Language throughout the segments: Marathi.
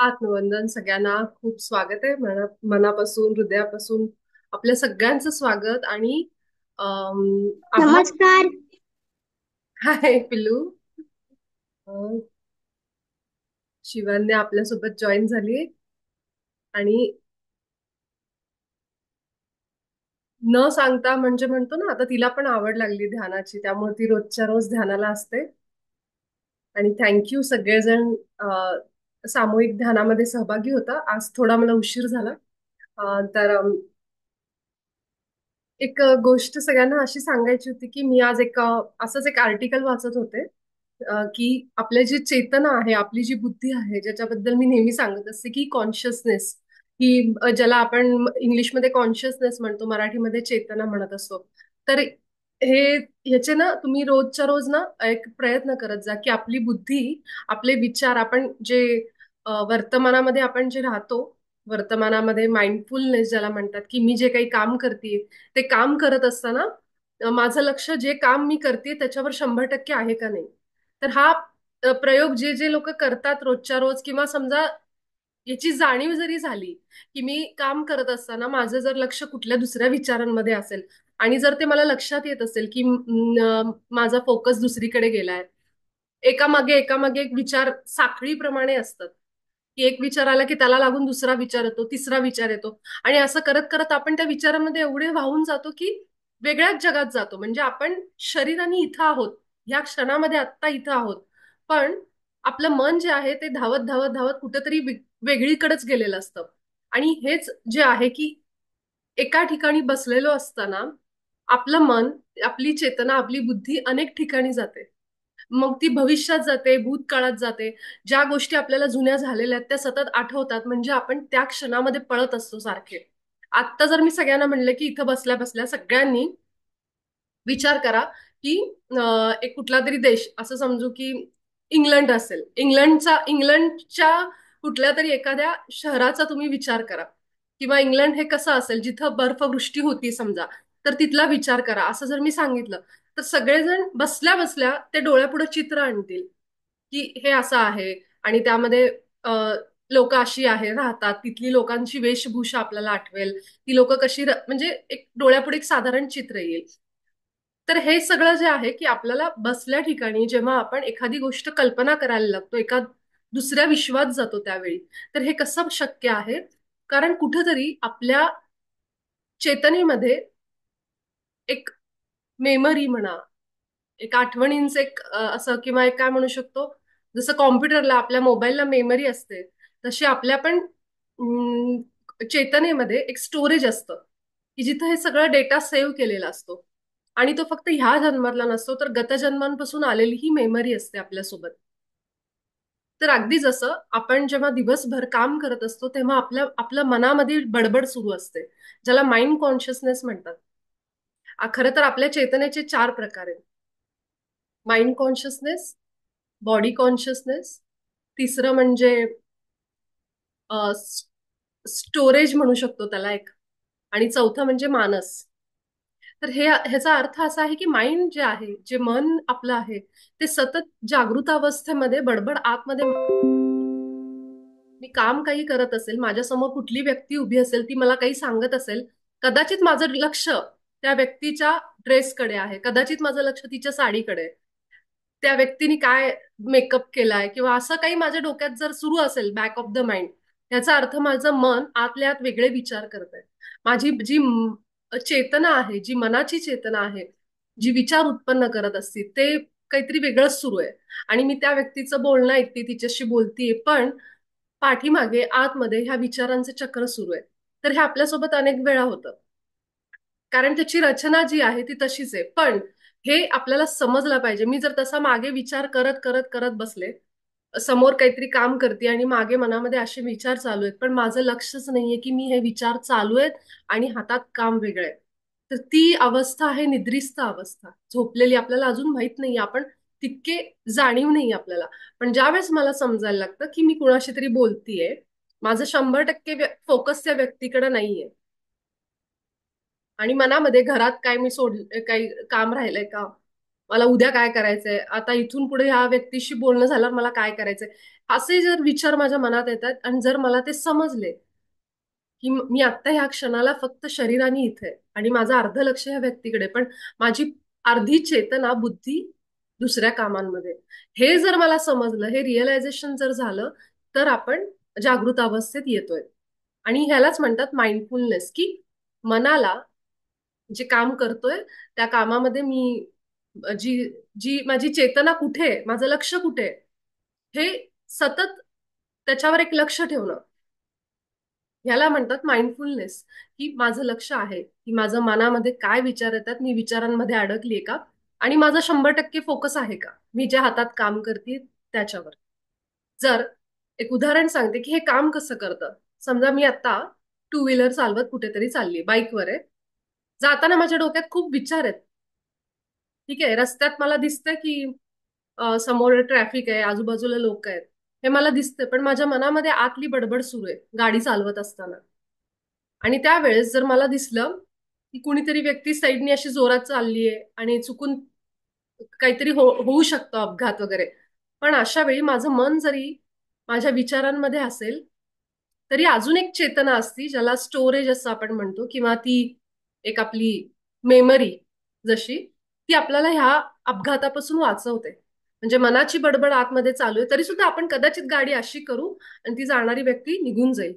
आत्मवंदन सगळ्यांना. खूप स्वागत आहे मनापासून हृदयापासून आपल्या सगळ्यांचं स्वागत. आणि आभार. नमस्कार. हाय पिल्लू. अं, शिवान्या आपल्यासोबत जॉईन झाली आणि न सांगता म्हणजे म्हणतो ना, आता तिला पण आवड लागली ध्यानाची, त्यामुळे ती रोजच्या रोज ध्यानाला असते. आणि थँक्यू सगळेजण सामूहिक ध्यानामध्ये सहभागी होता. आज थोडा मला उशीर झाला. तर एक गोष्ट सगळ्यांना अशी सांगायची होती की मी आज असंच एक आर्टिकल वाचत होते. की आपले जे चेतना आहे, आपली जी बुद्धी आहे, ज्याच्याबद्दल मी नेहमी सांगत असते की कॉन्शियसनेस, ही ज्याला आपण इंग्लिशमध्ये कॉन्शियसनेस म्हणतो, मराठीमध्ये चेतना म्हणत असतो. तर हे ह्याचे ना तुम्ही रोजच्या रोज ना एक प्रयत्न करत जा की आपली बुद्धी, आपले विचार, आपण जे वर्तमानामध्ये आपण जे राहतो, वर्तमानामध्ये माइंडफुलनेस ज्याला म्हणतात, की मी जे काही काम करते ते काम करत असताना माझं लक्ष जे काम मी करते त्याच्यावर 100% आहे का नाही. तर हा प्रयोग जे जे लोक करतात रोजच्या रोज, किंवा समजा याची जाणीव जरी झाली की मी काम करत असताना माझं जर लक्ष कुठल्या दुसऱ्या विचारांमध्ये असेल, आणि जर ते मला लक्षात येत असेल की माझा फोकस दुसरीकडे गेलाय, एकामागे एक विचार साखळीप्रमाणे असतात, की एक विचार आला की त्याला लागून दुसरा विचार येतो, तिसरा विचार येतो, आणि असं करत करत आपण त्या विचारामध्ये एवढे वाहून जातो की वेगळ्याच जगात जातो. म्हणजे आपण शरीराने इथं आहोत, या क्षणामध्ये आत्ता इथं आहोत, पण आपलं मन जे आहे ते धावत धावत धावत कुठेतरी वेगळीकडेच गेलेलं असतं. आणि हेच जे आहे की एका ठिकाणी बसलेलो असताना आपलं मन, आपली चेतना, आपली बुद्धी अनेक ठिकाणी जाते. मग ती भविष्यात जाते, भूतकाळात जाते. ज्या गोष्टी आपल्याला जुन्या झालेल्या आहेत त्या सतत आठवतात, म्हणजे आपण त्या क्षणामध्ये पळत असतो सारखे. आत्ता जर मी सगळ्यांना म्हणलं की इथं बसल्या बसल्या सगळ्यांनी विचार करा की एक कुठला तरी देश, असं समजू की इंग्लंड असेल, इंग्लंडच्या कुठल्या तरी एखाद्या शहराचा तुम्ही विचार करा. किंवा इंग्लंड हे कसं असेल जिथं बर्फवृष्टी होती समजा, तर तिथला विचार करा, असं जर मी सांगितलं तर सगळेजण बसल्या बसल्या ते डोळ्यापुढे चित्र आणतील की हे असं आहे. आणि त्यामध्ये लोक अशी आहे राहतात, तिथली लोकांची वेशभूषा आपल्याला आठवेल, ती लोक कशी म्हणजे एक डोळ्यापुढे एक साधारण चित्र येईल. तर हे सगळं जे आहे की आपल्याला बसल्या ठिकाणी जेव्हा आपण एखादी गोष्ट कल्पना करायला लागतो, एका दुसऱ्या विश्वात जातो त्यावेळी, तर हे कसं शक्य आहे? कारण कुठंतरी आपल्या चेतनेमध्ये एक मेमरी म्हणा, एक आठवणींचं एक असं, किंवा एक काय म्हणू शकतो, जसं कॉम्प्युटरला आपल्या मोबाईलला मेमरी असते, तशी आपल्या पण चेतनेमध्ये एक स्टोरेज असतं की जिथं हे सगळं डेटा सेव्ह केलेला असतो. आणि तो फक्त ह्या जन्मातला नसतो, तर गतजन्मांपासून आलेली ही मेमरी असते आपल्यासोबत. तर अगदी जसं आपण जेव्हा दिवसभर काम करत असतो तेव्हा आपल्या मनामध्ये बडबड सुरू असते, ज्याला माइंड कॉन्शियसनेस म्हणतात. खरं तर आपल्या चेतनेचे 4 प्रकार आहेत: माइंड कॉन्शियसनेस, बॉडी कॉन्शियसनेस, तिसरं म्हणजे स्टोरेज म्हणू शकतो त्याला एक, आणि चौथं म्हणजे मानस. तर ह्याचा अर्थ असा आहे की माइंड जे आहे, जे मन आपलं आहे, ते सतत जागृत अवस्थेमध्ये बडबड आतमध्ये. मी काम काही करत असेल, माझ्यासमोर कुठली व्यक्ती उभी असेल, ती मला काही सांगत असेल, कदाचित माझं लक्ष त्या व्यक्तीच्या ड्रेसकडे आहे, कदाचित माझं लक्ष तिच्या साडीकडे आहे, त्या व्यक्तीने काय मेकअप केलाय, किंवा असं काही माझ्या डोक्यात जर सुरू असेल बॅक ऑफ द माइंड, याचा अर्थ माझं मन आतल्या आत वेगळे विचार करत आहे. माझी जी चेतना आहे, जी मनाची चेतना आहे, जी विचार उत्पन्न करत असते, ते काहीतरी वेगळंच सुरू आहे. आणि मी त्या व्यक्तीचं बोलणं ऐकते, तिच्याशी बोलतीये, पण पाठीमागे आतमध्ये ह्या विचारांचे चक्र सुरू आहे. तर हे आपल्यासोबत अनेक वेळा होतं, कारण त्याची रचना जी आहे ती तशीच आहे. पण हे आपल्याला समजलं पाहिजे. मी जर तसा मागे विचार करत करत करत बसले, समोर काहीतरी काम करते आणि मागे मनामध्ये असे विचार चालू आहेत, पण माझं लक्षच नाहीये की मी हे विचार चालू आहेत आणि हातात काम वेगळं आहे, तर ती अवस्था आहे निद्रिस्त अवस्था, झोपलेली. आपल्याला अजून माहित नाही, आपण तितके जाणीव नाही आपल्याला. पण ज्यावेळेस मला समजायला लागतं की मी कुणाशी तरी बोलतीये, माझं 100% फोकस त्या व्यक्तीकडे नाहीये, आणि मनामध्ये घरात काय मी काही काम राहिलंय का, मला उद्या काय करायचंय, आता इथून पुढे ह्या व्यक्तीशी बोलणं झाल्यावर मला काय करायचंय, असे जर विचार माझ्या मनात येतात आणि जर मला ते समजले की मी आत्ता ह्या क्षणाला फक्त शरीराने इथे आहे आणि माझं अर्ध लक्ष ह्या व्यक्तीकडे, पण माझी अर्धी चेतना बुद्धी दुसऱ्या कामांमध्ये, हे जर मला समजलं, हे रिअलायझेशन जर झालं, तर आपण जागृत अवस्थेत येतोय. आणि ह्यालाच म्हणतात माइंडफुलनेस, की मनाला जे काम करतोय त्या कामामध्ये मी जी जी माझी चेतना कुठे आहे, माझं लक्ष कुठे आहे, हे सतत त्याच्यावर एक लक्ष ठेवणं, ह्याला म्हणतात माइंडफुलनेस. की माझं लक्ष आहे की माझं मनामध्ये काय विचार येतात, मी विचारांमध्ये अडकलीये का, आणि माझा 100% फोकस आहे का मी ज्या हातात काम करते त्याच्यावर. जर एक उदाहरण सांगते की हे काम कसं करतं. समजा मी आता टू व्हीलर चालवत कुठेतरी चालली, बाईकवर आहे, जाताना माझ्या डोक्यात खूप विचार आहेत. ठीक आहे, रस्त्यात मला दिसतंय की समोर ट्रॅफिक आहे, आजूबाजूला लोक आहेत, हे मला दिसतंय, पण माझ्या मनामध्ये आतली बडबड सुरू आहे गाडी चालवत असताना. आणि त्यावेळेस जर मला दिसलं की कुणीतरी व्यक्ती साईडनी अशी जोरात चाललीये आणि चुकून काहीतरी होऊ शकतो अपघात वगैरे, पण अशा वेळी माझं मन जरी माझ्या विचारांमध्ये असेल, तरी अजून एक चेतना असती ज्याला स्टोरेज असं आपण म्हणतो, किंवा ती एक आपली मेमरी जशी, ती आपल्याला ह्या अपघातापासून वाचवते. म्हणजे मनाची बडबड आतमध्ये चालू आहे तरी सुद्धा आपण कदाचित गाडी अशी करू आणि ती जाणारी व्यक्ती निघून जाईल.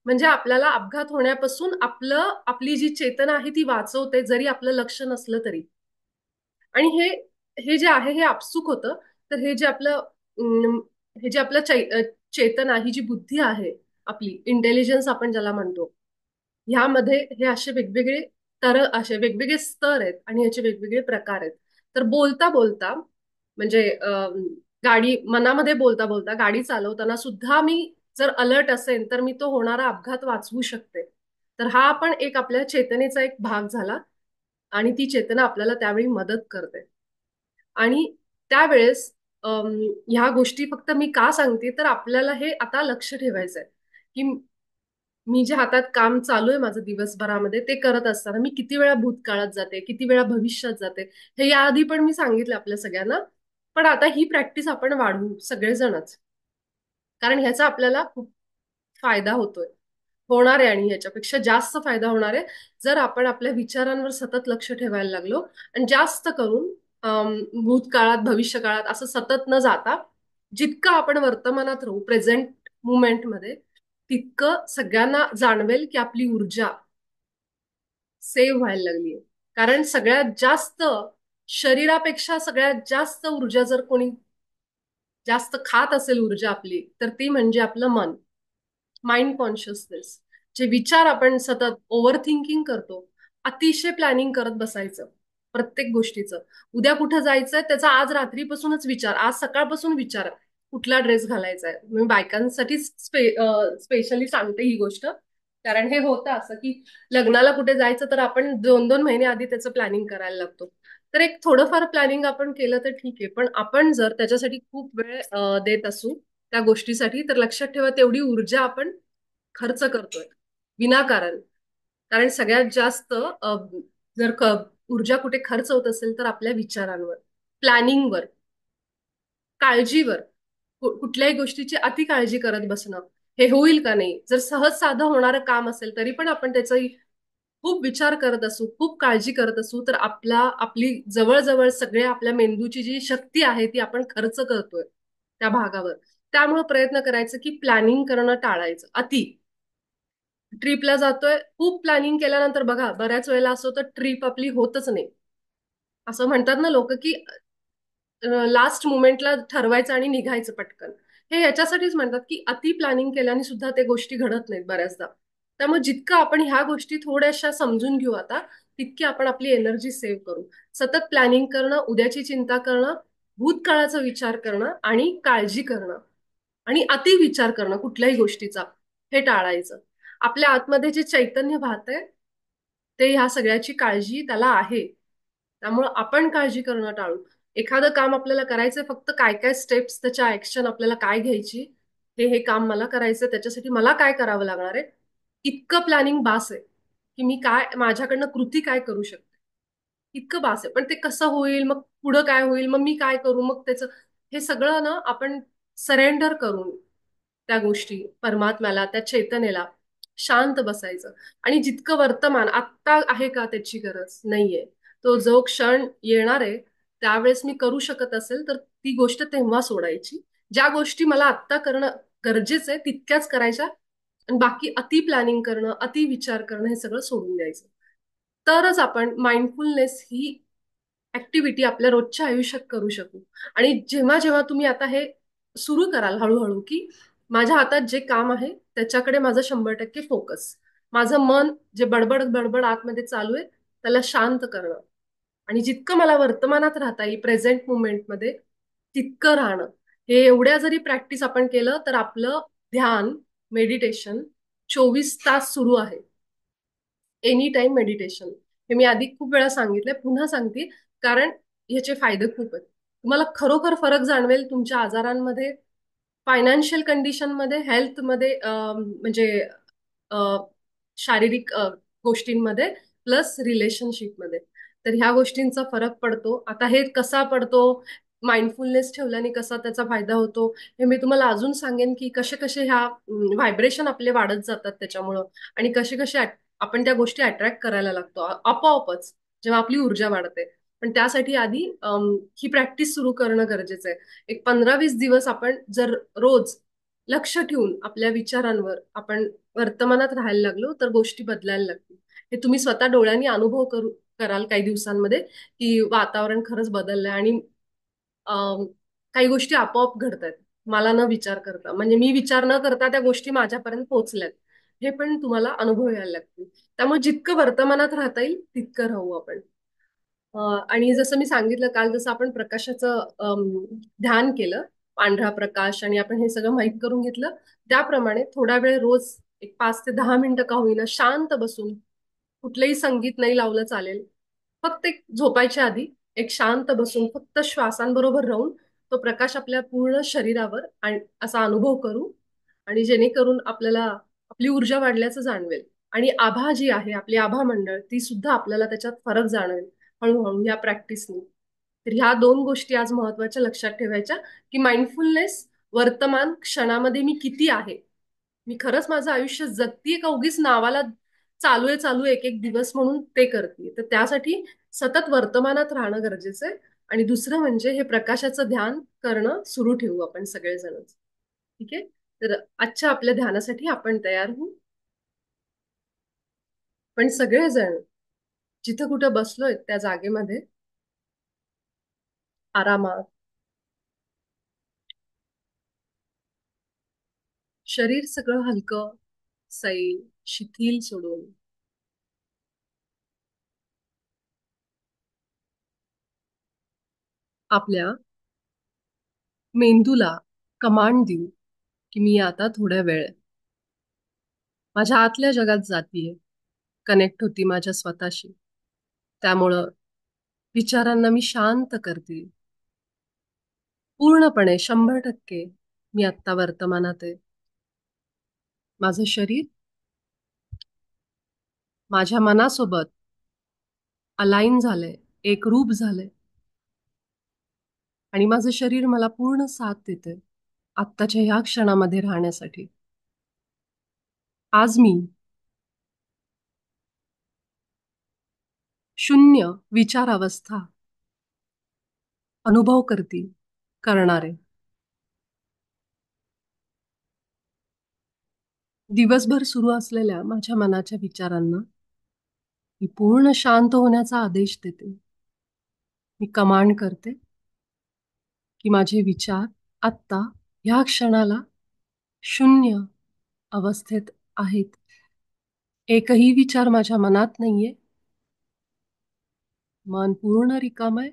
म्हणजे आपल्याला अपघात होण्यापासून आपली जी चेतना आहे ती वाचवते, जरी आपलं लक्ष नसलं तरी. आणि हे हे जे आहे हे आपसूक होतं. तर हे जे आपलं अं, हे जे आपलं चेतना, ही जी बुद्धी आहे, आपली इंटेलिजन्स आपण ज्याला म्हणतो, ह्यामध्ये हे असे वेगवेगळे स्तर आहेत आणि ह्याचे वेगवेगळे प्रकार आहेत. तर बोलता बोलता, म्हणजे गाडी मनामध्ये बोलता बोलता गाडी चालवताना सुद्धा मी जर अलर्ट असेल तर मी तो होणारा अपघात वाचवू शकते. तर हा पण एक आपल्या चेतनेचा एक भाग झाला आणि ती चेतना आपल्याला त्यावेळी मदत करते. आणि त्यावेळेस ह्या गोष्टी फक्त मी का सांगते, तर आपल्याला हे आता लक्ष ठेवायचंय की मी जे हातात काम चालू आहे माझं दिवसभरामध्ये ते करत असताना मी किती वेळा भूतकाळात जाते, किती वेळा भविष्यात जाते, हे याआधी पण मी सांगितलं आपल्या सगळ्यांना. पण आता ही प्रॅक्टिस आपण वाढवू सगळेजणच, कारण ह्याचा आपल्याला खूप फायदा होणार आहे, आणि ह्याच्यापेक्षा जास्त फायदा होणार आहे जर आपण आपल्या विचारांवर सतत लक्ष ठेवायला लागलो. आणि जास्त करून भूतकाळात भविष्यकाळात असं सतत न जाता, जितकं आपण वर्तमानात राहू, प्रेझेंट मुमेंटमध्ये, तितकं सगळ्यांना जाणवेल की आपली ऊर्जा सेव्ह व्हायला लागलीये. कारण सगळ्यात जास्त, शरीरापेक्षा सगळ्यात जास्त ऊर्जा जर कोणी जास्त खात असेल ऊर्जा आपली, तर ती म्हणजे आपलं मन. Mind consciousness. जे विचार आपण सतत ओव्हर थिंकिंग करतो, अतिशय प्लॅनिंग करत बसायचं प्रत्येक गोष्टीचं. उद्या कुठं जायचंय त्याचा आज रात्रीपासूनच विचार, आज सकाळपासून विचार, कुठला ड्रेस घालायचा आहे. मी बायकांसाठी स्पेशली सांगते ही गोष्ट, कारण हे होतं असं की लग्नाला कुठे जायचं तर आपण 2-2 महिने आधी त्याचं प्लॅनिंग करायला लागतो. तर एक थोडंफार प्लॅनिंग आपण केलं तर ठीक आहे, पण आपण जर त्याच्यासाठी खूप वेळ देत असू त्या गोष्टीसाठी, तर लक्षात ठेवा तेवढी ऊर्जा आपण खर्च करतोय विनाकारण. कारण सगळ्यात जास्त जर ऊर्जा कुठे खर्च होत असेल तर आपल्या विचारांवर, प्लॅनिंगवर, काळजीवर. कुठल्याही गोष्टीची अति काळजी करत बसणं, हे होईल का नाही, जर सहज साधं होणारं काम असेल तरी पण आपण त्याचा खूप विचार करत असू, खूप काळजी करत असू, तर आपली जवळजवळ सगळ्या आपल्या मेंदूची जी शक्ती आहे ती आपण खर्च करतोय त्या भागावर. त्यामुळे प्रयत्न करायचं की प्लॅनिंग करणं टाळायचं. ट्रिपला जातोय, खूप प्लॅनिंग केल्यानंतर बघा बऱ्याच वेळेला असं होतं ट्रिप आपली होतच नाही. असं म्हणतात ना लोक की लास्ट मुमेंटला ठरवायचं आणि निघायचं पटकन. हे याच्यासाठीच म्हणतात की अति प्लॅनिंग केल्याने सुद्धा ते गोष्टी घडत नाहीत बऱ्याचदा. त्यामुळे जितकं आपण ह्या गोष्टी थोड्याशा समजून घेऊ आता, तितकी आपण आपली एनर्जी सेव्ह करू. सतत प्लॅनिंग करणं, उद्याची चिंता करणं, भूतकाळाचा विचार करणं आणि काळजी करणं आणि अति विचार करणं कुठल्याही गोष्टीचा, हे टाळायचं. आपल्या आतमध्ये जे चैतन्य वाहतंय ते ह्या सगळ्याची काळजी त्याला आहे. त्यामुळं आपण काळजी करणं टाळू. एखादं काम आपल्याला करायचंय, फक्त काय काय स्टेप्स, त्याच्या ऍक्शन आपल्याला काय घ्यायची, हे काम मला करायचं, त्याच्यासाठी मला काय करावं लागणार आहे, इतकं प्लॅनिंग बास आहे. की मी काय माझ्याकडनं कृती काय करू शकते, इतकं बास आहे. पण ते कसं होईल, मग पुढं काय होईल, मग मी काय करू, मग त्याचं हे सगळं ना आपण सरेंडर करून त्या गोष्टी परमात्म्याला, त्या चैतन्याला शांत बसायचं. आणि जितकं वर्तमान आत्ता आहे का त्याची गरज नाहीये. तो जो क्षण येणार आहे त्यावेळेस मी करू शकत असेल तर ती गोष्ट तेव्हा सोडायची. ज्या गोष्टी मला आत्ता करणं गरजेचं आहे तितक्याच करायच्या, आणि बाकी अति प्लॅनिंग करणं, अति विचार करणं हे सगळं सोडून द्यायचं. तरच आपण माइंडफुलनेस ही ऍक्टिव्हिटी आपल्या रोजच्या आयुष्यात करू शकू. आणि जेव्हा जेव्हा तुम्ही आता हे सुरू कराल हळूहळू, की माझ्या हातात जे काम आहे त्याच्याकडे माझं 100% फोकस, माझं मन जे बडबड बडबड आतमध्ये चालू आहे त्याला शांत करणं, आणि जितकं मला वर्तमानात राहता येईल प्रेझेंट मुमेंटमध्ये तितकं राहणं, हे एवढ्या जरी प्रॅक्टिस आपण केलं तर आपलं ध्यान, मेडिटेशन 24 तास सुरू आहे. Any time meditation. हे मी आधी खूप वेळा सांगितलंय, पुन्हा सांगते, कारण ह्याचे फायदे खूप आहेत. तुम्हाला खरोखर फरक जाणवेल तुमच्या आजारांमध्ये, फायनान्शियल कंडिशनमध्ये, हेल्थमध्ये, म्हणजे अ, शारीरिक गोष्टींमध्ये, प्लस रिलेशनशिपमध्ये. तर ह्या गोष्टींचा फरक पडतो. आता हे कसा पडतो, माइंडफुलनेस ठेवल्याने कसा त्याचा फायदा होतो, हे मी तुम्हाला अजून सांगेन, की कसे कसे ह्या व्हायब्रेशन आपले वाढत जातात त्याच्यामुळं, आणि कसे कसे आपण त्या गोष्टी अट्रॅक्ट करायला लागतो आपोआपच जेव्हा आपली ऊर्जा वाढते. पण त्यासाठी आधी ही प्रॅक्टिस सुरू करणं गरजेचं आहे. एक 15-20 दिवस आपण जर रोज लक्ष ठेवून आपल्या विचारांवर आपण वर्तमानात राहायला लागलो तर गोष्टी बदलायला लागतील. हे तुम्ही स्वतः डोळ्यांनी अनुभव कराल काही दिवसांमध्ये, की वातावरण खरंच बदललंय, आणि अम, काही गोष्टी आपोआप घडतायत मला न विचार करता. म्हणजे मी विचार न करता त्या गोष्टी माझ्यापर्यंत पोहोचल्यात, हे पण तुम्हाला अनुभव यायला लागतील. त्यामुळे जितकं वर्तमानात राहता येईल तितकं राहू आपण. आणि जसं मी सांगितलं काल, जसं आपण प्रकाशाचं ध्यान केलं, पांढरा प्रकाश, आणि आपण हे सगळं माहीत करून घेतलं, त्याप्रमाणे थोडा वेळ रोज एक 5 ते 10 मिनिटं का होईना शांत बसून, कुठलंही संगीत नाही लावलं चालेल, फक्त एक झोपायच्या आधी एक शांत बसून फक्त श्वासांबरोबर राहून तो प्रकाश आपल्या पूर्ण शरीरावर आणि असा अनुभव करू, आणि जेणेकरून आपल्याला आपली ऊर्जा वाढल्याचं जाणवेल. आणि आभा जी आहे आपली आभा मंडळ ती सुद्धा आपल्याला त्याच्यात फरक जाणवेल हळूहळू या प्रॅक्टिसने. तर ह्या दोन गोष्टी आज महत्वाच्या लक्षात ठेवायच्या, की माइंडफुलनेस वर्तमान क्षणामध्ये मी किती आहे, मी खरंच माझं आयुष्य जगतीये का उगीच नावाला चालू आहे चालू आहे एक एक दिवस म्हणून ते करते. तर त्यासाठी सतत वर्तमानात राहणं गरजेचं आहे. आणि दुसरं म्हणजे हे प्रकाशाचं ध्यान करणं सुरू ठेवू आपण सगळेजणच. ठीक आहे. तर आजच्या आपल्या ध्यानासाठी आपण तयार होऊ. पण सगळेजण जिथं कुठं बसलोय त्या जागेमध्ये आरामात, शरीर सगळं हलकं, सैल, शिथिल सोडून आपल्या मेंदूला कमांड देऊ, की मी आता थोड्या वेळ माझ्या आतल्या जगात जातीये, कनेक्ट होती माझ्या स्वतःशी. त्यामुळं विचारांना मी शांत करते. पूर्णपणे 100% मी आत्ता वर्तमानात आहे. माझं शरीर माझ्या मनासोबत अलाइन झालंय, एकरूप झालंय, आणि माझं शरीर मला पूर्ण साथ देते आत्ताच्या ह्या क्षणामध्ये राहण्यासाठी. आज मी शून्य विचार अवस्था अनुभव करणारे. दिवसभर सुरू असलेल्या माझ्या मनाच्या विचारांना मी पूर्ण शांत होण्याचा आदेश देते. मी कमांड करते की माझे विचार आत्ता ह्या क्षणाला शून्य अवस्थेत आहेत. एकही विचार माझ्या मनात नाहीये. मन पूर्ण रिकाम आहे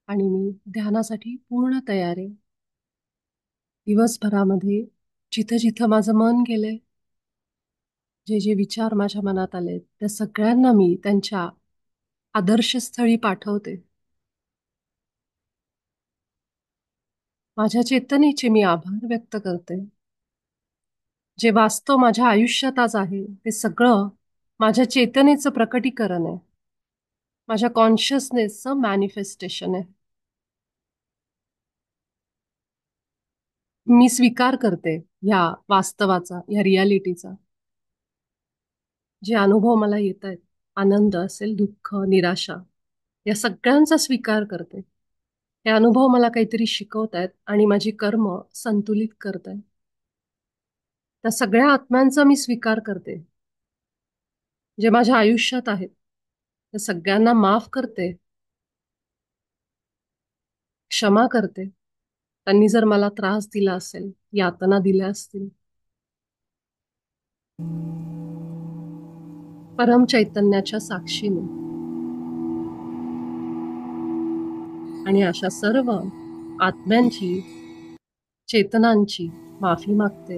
आणि मी ध्यानासाठी पूर्ण तयार आहे. दिवसभरामध्ये जिथं जिथं माझं मन गेलंय, जे जे विचार माझ्या मनात आले, त्या सगळ्यांना मी त्यांच्या आदर्शस्थळी पाठवते. माझ्या चेतनेचे मी आभार व्यक्त करते. जे वास्तव माझ्या आयुष्यात आज आहे ते सगळं माझ्या चेतनेचं प्रकटीकरण आहे, माझ्या कॉन्शियसनेसचं मॅनिफेस्टेशन आहे. मी स्वीकार करते ह्या वास्तवाचा, ह्या रियालिटीचा. जे अनुभव मला येत आहेत, आनंद असेल, दुःख, निराशा, या सगळ्यांचा स्वीकार करते. हे अनुभव मला काहीतरी शिकवतायत आणि माझी कर्म संतुलित करतायत. त्या सगळ्या आत्म्यांचा मी स्वीकार करते, जे माझ्या आयुष्यात आहेत. त्या सगळ्यांना माफ करते, क्षमा करते. त्यांनी जर मला त्रास दिला असेल, यातना दिल्या असतील, परम चैतन्याच्या साक्षीने. आणि अशा सर्व आत्म्यांची, चेतनांची माफी मागते.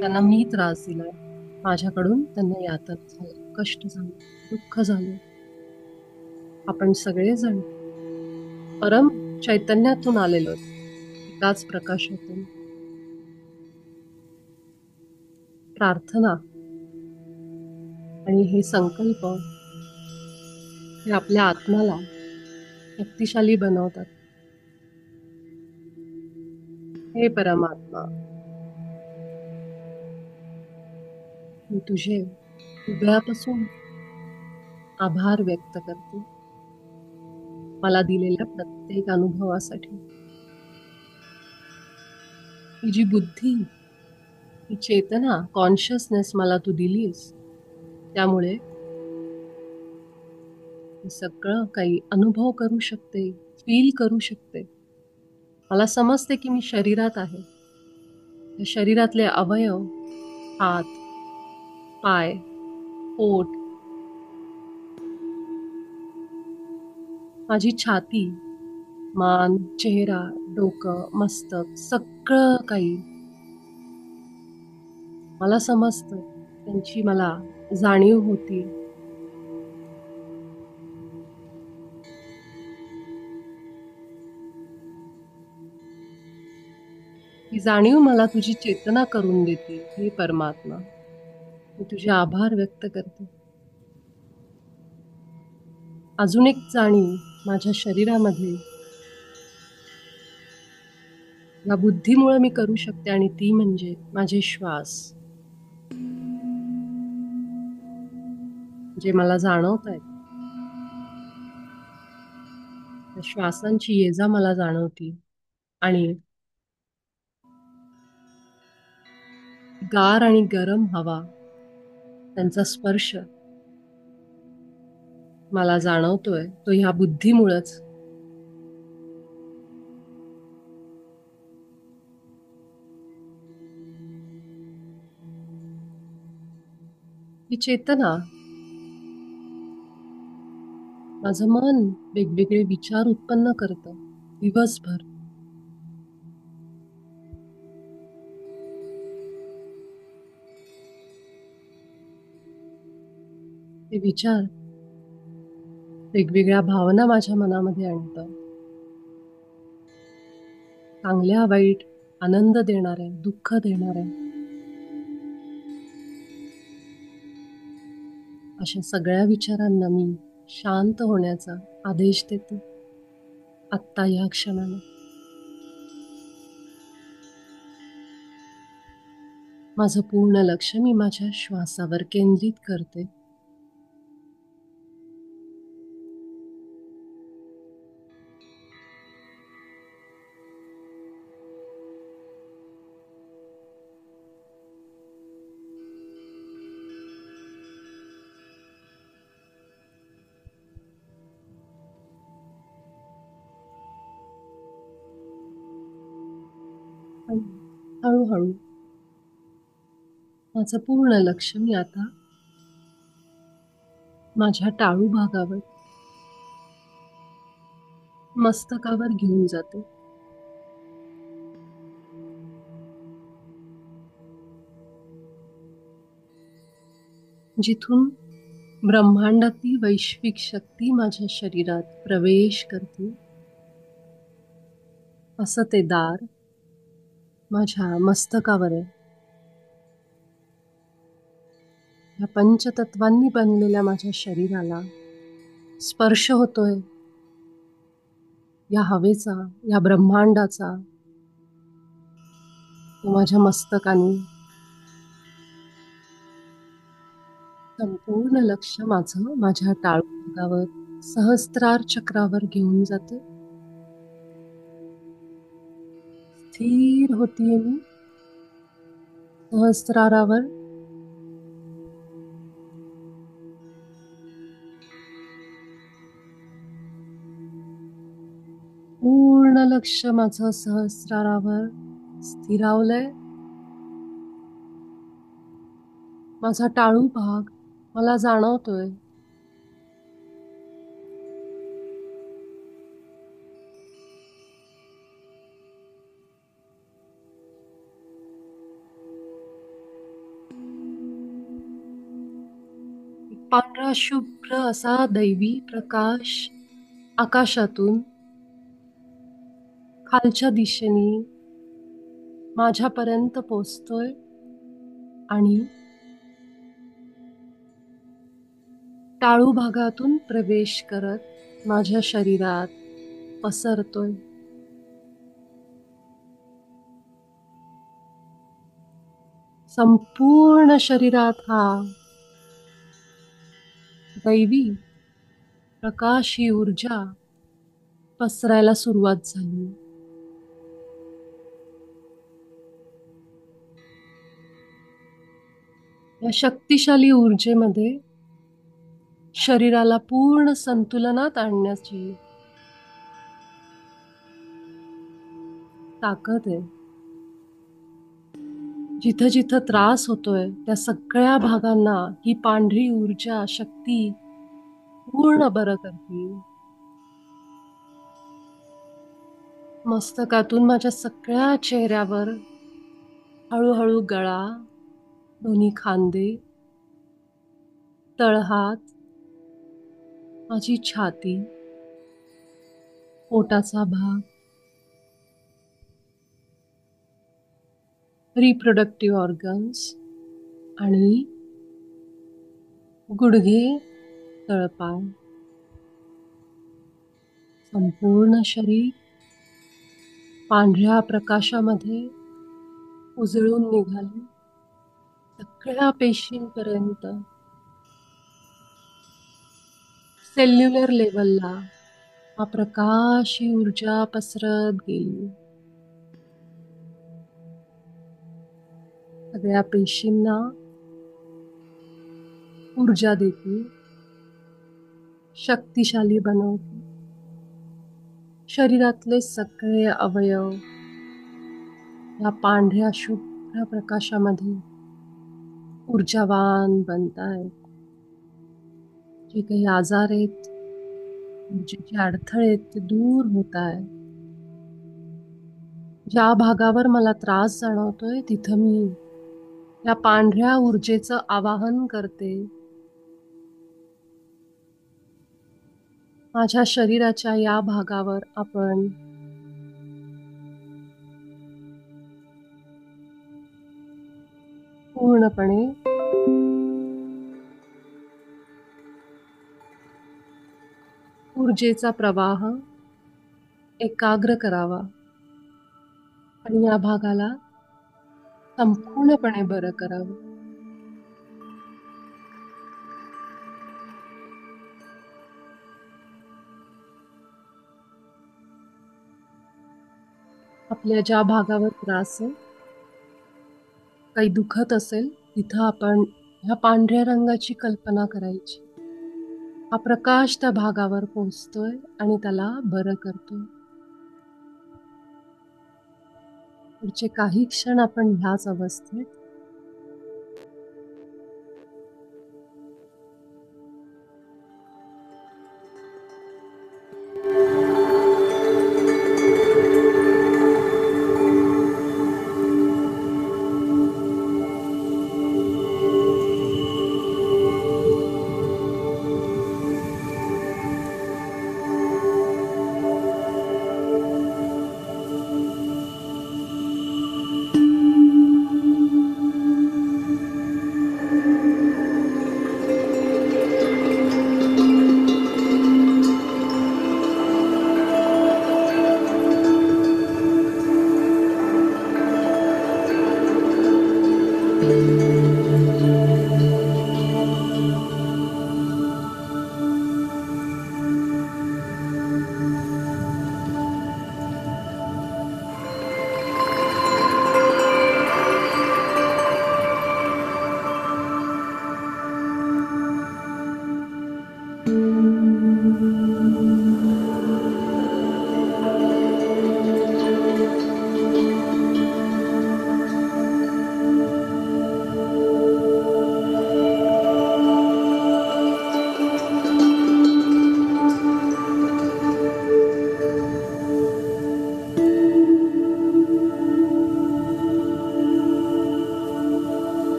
त्यांना मी त्रास दिलाय, माझ्याकडून त्यांना यातना झालं, कष्ट झालं, दुःख झालं. आपण सगळेजण परम चैतन्यातून आलेलो आहोत, एकाच प्रकाशातून. प्रार्थना आणि हे संकल्प हे आपल्या आत्म्याला शक्तिशाली बनवतात. हे परमात्मा, मी तुझे हृदयापासून आभार व्यक्त करते मला दिलेल्या प्रत्येक अनुभवासाठी. ही जी बुद्धी, ही चेतना, कॉन्शियसनेस मला तू दिलीस, त्यामुळे मी सगळं काही अनुभव करू शकते, फील करू शकते. मला समजते की मी शरीरात आहे. या शरीरातले अवयव, हात, पाय, पोट, माझी छाती, मान, चेहरा, डोकं, मस्तक, सगळं काही मला समजतं. त्यांची मला जाणीव होती. ही जाणीव मला तुझी चेतना करून देते. हे परमात्मा, मी तुझे आभार व्यक्त करते. अजून एक जाणीव माझ्या शरीरामध्ये या बुद्धीमुळे मी करू शकते, आणि ती म्हणजे माझे श्वास, जे मला जाणवत आहेत. त्या श्वासांची ये-जा मला जाणवती, आणि गार आणि गरम हवा, त्यांचा स्पर्श मला जाणवतोय. तो ह्या बुद्धीमुळेच. ही चेतना, माझं मन वेगवेगळे विचार उत्पन्न करतं दिवसभर. ते विचार वेगवेगळ्या भावना माझ्या मनामध्ये आणतात. चांगल्या, वाईट, आनंद देणाऱ्या, दुःख देणाऱ्या, अशा सगळ्या विचारांना मी शांत होण्याचा आदेश देते आत्ता या क्षणाला. माझं पूर्ण लक्ष मी माझ्या श्वासावर केंद्रित करते. आणि हळूहळू माझं पूर्ण लक्ष मी आता माझ्या टाळू भागावर, मस्तकावर घेऊन जाते. जिथून ब्रह्मांडातील वैश्विक शक्ती माझ्या शरीरात प्रवेश करते, असं ते दार माझ्या मस्तकावर आहे. या पंचतत्वांनी बनलेल्या माझ्या शरीराला स्पर्श होतोय या हवेचा, या ब्रह्मांडाचा, माझ्या मस्तकाने संपूर्ण लक्ष माझं माझ्या टाळूभागावर सहस्त्रार चक्रावर घेऊन जाते. स्थिर होतीये मी सहस्त्रारावर. पूर्ण लक्ष माझं सहस्रारावर स्थिरावलंय. माझा टाळू भाग मला जाणवतोय. पांढरा शुभ्र असा दैवी प्रकाश आकाशातून खालच्या दिशेने माझ्यापर्यंत पोचतोय आणि टाळू भागातून प्रवेश करत माझ्या शरीरात पसरतोय. संपूर्ण शरीरात हा दैवी प्रकाश ही ऊर्जा पसरायला सुरुवात झाली. या शक्तिशाली ऊर्जेमध्ये शरीराला पूर्ण संतुलनात आणण्याची ताकद आहे. जिथं जिथं त्रास होतोय त्या सगळ्या भागांना ही पांढरी ऊर्जा शक्ती पूर्ण बरं करते. मस्तकातून माझ्या सगळ्या चेहऱ्यावर हळूहळू गळा, दोन्ही खांदे, तळहात, माझी छाती, पोटाचा भाग, रिप्रोडक्टिव्ह ऑर्गन्स आणि गुडघे, तळपाय, संपूर्ण शरीर पांढऱ्या प्रकाशामध्ये उजळून निघाले. सगळ्या पेशींपर्यंत सेल्युलर लेवलला हा प्रकाश ही ऊर्जा पसरत गेली. सगळ्या पेशींना ऊर्जा देते, शक्तिशाली बनवते. शरीरातले सगळे अवयव या पांढऱ्या शुभ्र प्रकाशामध्ये ऊर्जावान बनतायत. जे काही आजार आहेत, जे अडथळे आहेत ते दूर होत आहेत. ज्या भागावर मला त्रास जाणवतोय तिथं मी या पांढऱ्या ऊर्जेचं आवाहन करते. माझ्या शरीराच्या या भागावर आपण पूर्णपणे ऊर्जेचा प्रवाह एकाग्र करावा आणि या भागाला संपूर्णपणे बरं करावं. आपल्या ज्या भागावर त्रास आहे, काही दुखत असेल तिथं आपण ह्या पांढऱ्या रंगाची कल्पना करायची. हा प्रकाश त्या भागावर पोहोचतोय आणि त्याला बरं करतोय. पुढचे काही क्षण आपण ह्याच अवस्थेत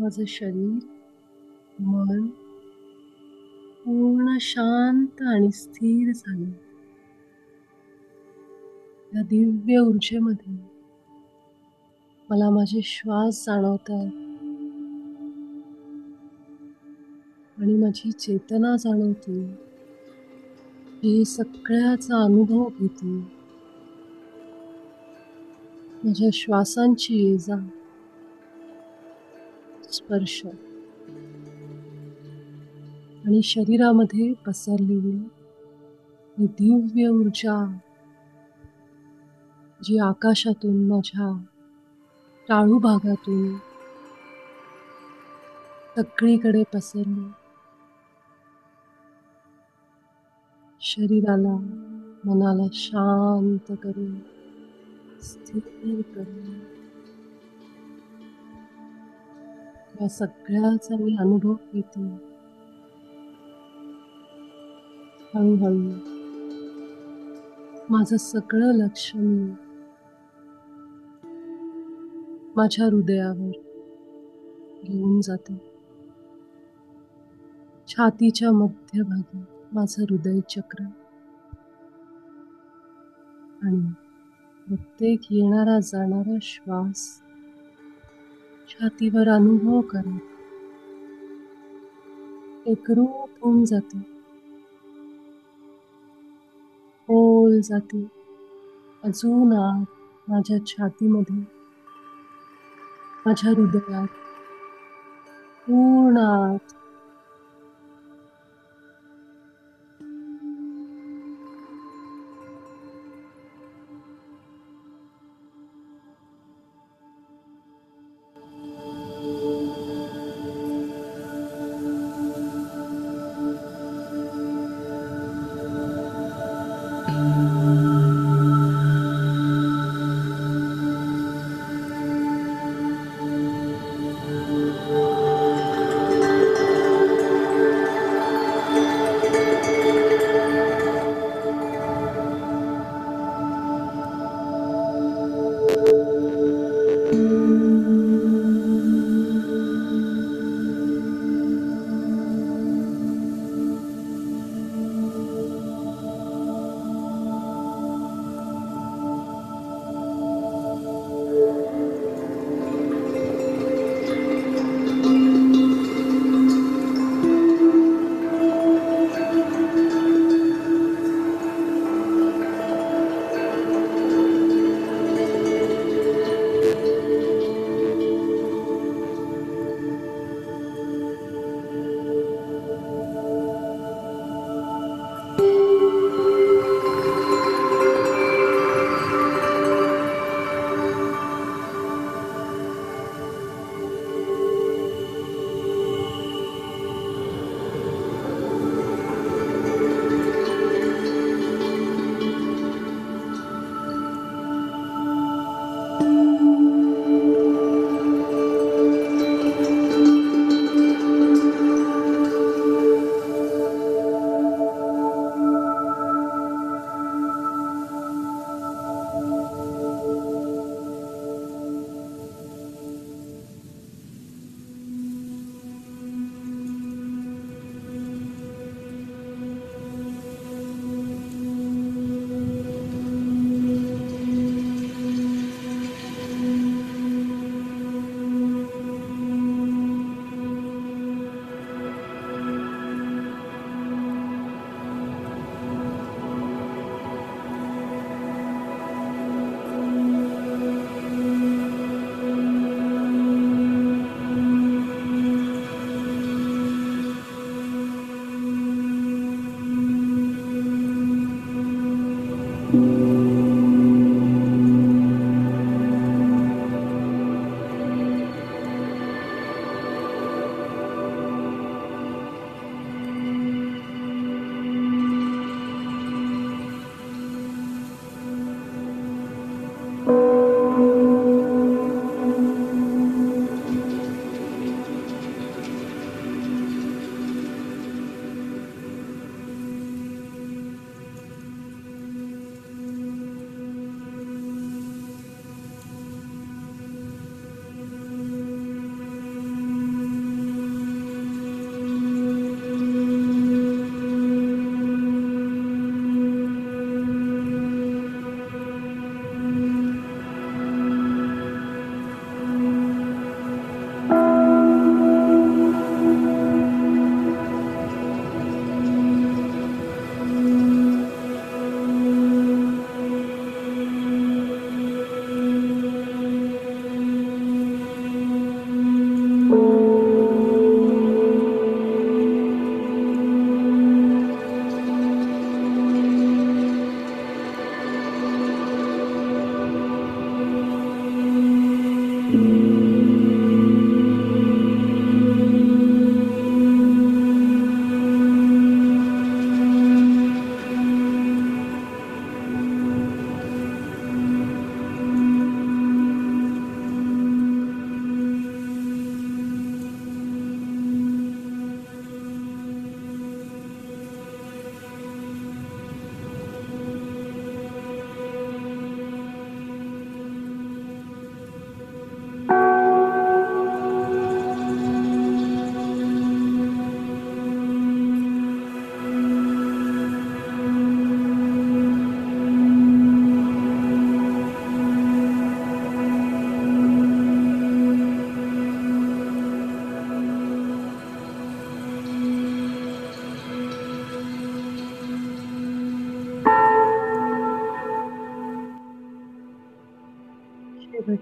माझं शरीर, मन पूर्ण शांत आणि स्थिर झालं. या दिव्य ऊर्जेमध्ये मला माझे श्वास जाणवतात आणि माझी चेतना जाणवते. हे सगळ्याचा अनुभव घेते. माझ्या श्वासांची ये-जा, स्पर्श आणि शरीरामध्ये पसरलेली ही दिव्य ऊर्जा जी आकाशातून माझ्या टाळू भागातून सगळीकडे पसरली. शरीराला, मनाला शांत करून, स्थिर करून या सगळ्याचा मी अनुभव घेते. हळूहळू माझं सगळं लक्ष मी माझ्या हृदयावर घेऊन जाते. छातीच्या मध्यभागी माझं हृदय चक्र आणि प्रत्येक येणारा जाणारा श्वास छातीवर अनुभव करत एकरूप होऊन जाते. खोल जाते. अजून आत माझ्या छातीमध्ये, माझ्या हृदयात पूर्ण आत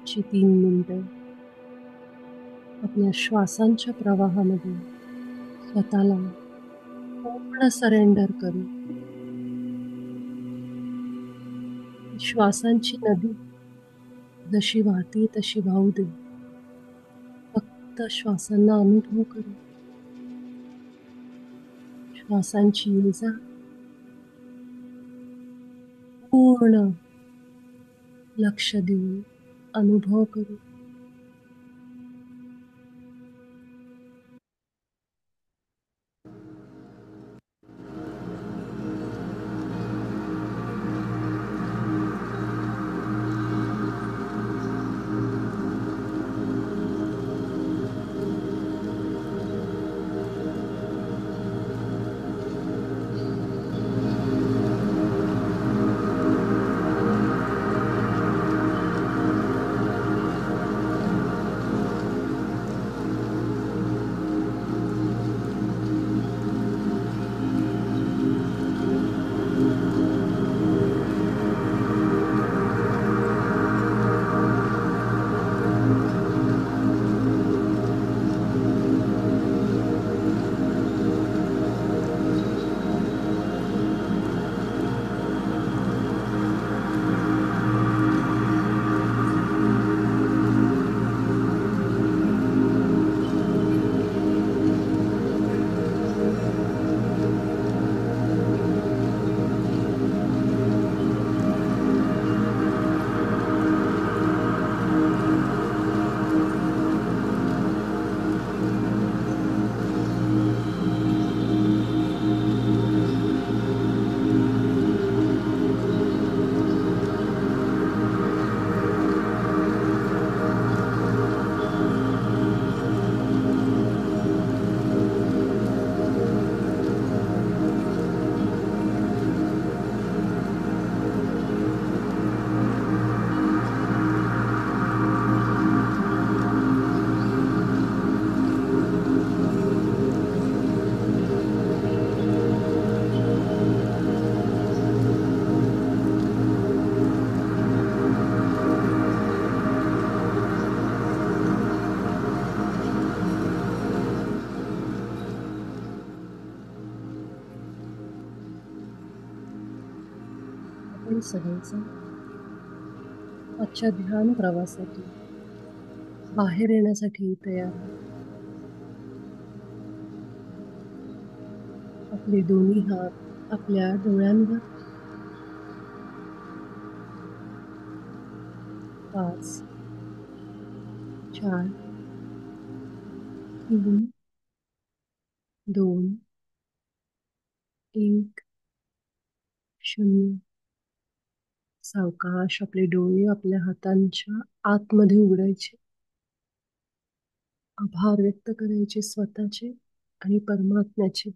शेवटची 3 मिनिटं आपल्या श्वासांच्या प्रवाहामध्ये स्वतःला पूर्ण सरेंडर करू. श्वासांची नदी जशी वाहते तशी वाहू दे. फक्त श्वासांना अनुभव करू. श्वासांची ये-जा पूर्ण लक्ष देऊन अनुभव करू. आपण सगळेजण आजच्या ध्यान प्रवासातून बाहेर येण्यासाठी तयार आहोत. आपले दोन्ही हात आपल्या डोळ्यांवर. 5, 4, 3, 2, 1, 0. सावकाश आपले डोळे आपल्या हातांच्या आतमध्ये उघडायचे. आभार व्यक्त करायचे स्वतःचे आणि परमात्म्याचे.